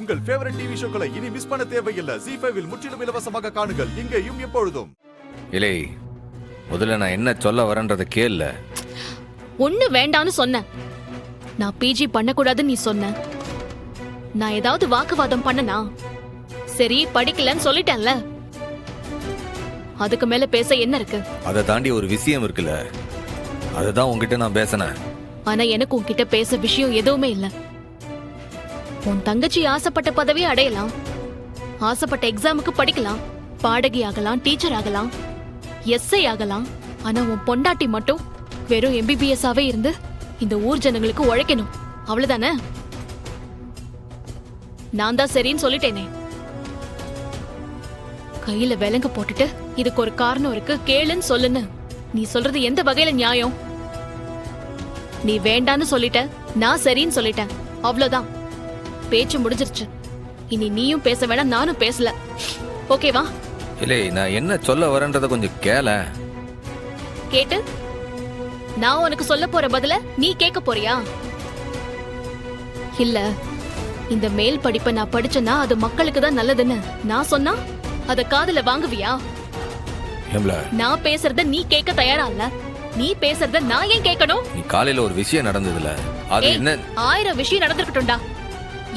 உங்கள் favourite TV ஷோக்களை இனி miss பண்ண தேவையில்லை. ZEE5 இல் முற்றிலும் இலவசமாக காணுங்கள். இங்கேயும் எப்பொழுதும். இலே, முதல்ல நான் என்ன சொல்ல வரேன்றத கேள்ல. ஒண்ணு வேண்டான்னு சொன்னேன். நான் பிஜி பண்ணக்கூடாதுன்னு நீ சொன்ன. நான் ஏதாவது வாக்குவாதம் பண்ணனா? சரி, படிக்கலன்னு சொல்லிட்டேன்ல. அதுக்கு மேல பேச என்ன இருக்கு? அதை தாண்டி ஒரு விஷயம் இருக்குல்ல, அதுதான் உன்கிட்ட நான் பேசினேன். ஆனா எனக்கு உன்கிட்ட பேச விஷயம் எதுவுமே இல்ல. உன் தங்கச்சி ஆசைப்பட்ட பதவியை அடையலாம், ஆசைப்பட்ட எக்ஸாமுக்கு படிக்கலாம், பாடகி ஆகலாம், டீச்சர் ஆகலாம், எஸ்ஐ ஆகலாம். ஆனா உன் பொண்டாட்டி மட்டும் வெறும் MBBS ஆவே இருந்து இந்த ஊர் ஜனங்களுக்கு உழைக்கணும், அவ்வளவுதானே? நான் தான் சரின்னு சொல்லிட்டேனே. கையில விலங்கு போட்டுட்டு இதுக்கு ஒரு காரணம் இருக்கு கேளுன்னு சொல்லுன்னு நீ சொல்றது எந்த வகையில நியாயம்? நீ வேண்டான்னு சொல்லிட்ட, நான் சரின்னு சொல்லிட்டேன், அவ்வளவுதான். பேச்சு முடிஞ்சிருச்சு. இனி நீயும் பேச வேணாம், நானும் பேசல. ஓகேவா? இல்லை, நான் என்ன சொல்ல வரேன்றத கொஞ்சம் கேள. கேட்டு நான் உனக்கு சொல்ல போற பதில நீ கேட்க போறியா? இல்ல, இந்த மேல் படிப்பை நான் படிச்சேன்னா அது மக்களுக்கு தான் நல்லதுன்னு நான் சொன்னா அத காதுல வாங்குவியா? நான் பேசுறத நீ கேட்க தயாரா இல்ல. நீ பேசுறத நான் ஏன் கேட்கணும்? நீ காலையில ஒரு விஷயம் நடந்ததுல, அது என்ன? 1000 விஷயம் நடந்துருக்கட்டும்டா,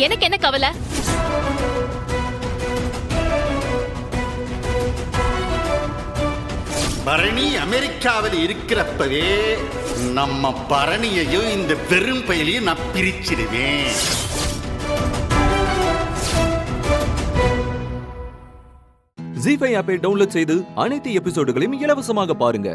எனக்கு என்ன கவலை? பரணி அமெரிக்காவில் இருக்கிறப்பவே நம்ம பரணியையும் இந்த பெரும் பயலையும் நான் பிரிச்சிடுவேன். ZEE5 ஆப்பை டவுன்லோட் செய்து அனைத்து எபிசோடுகளையும் இலவசமாக பாருங்க.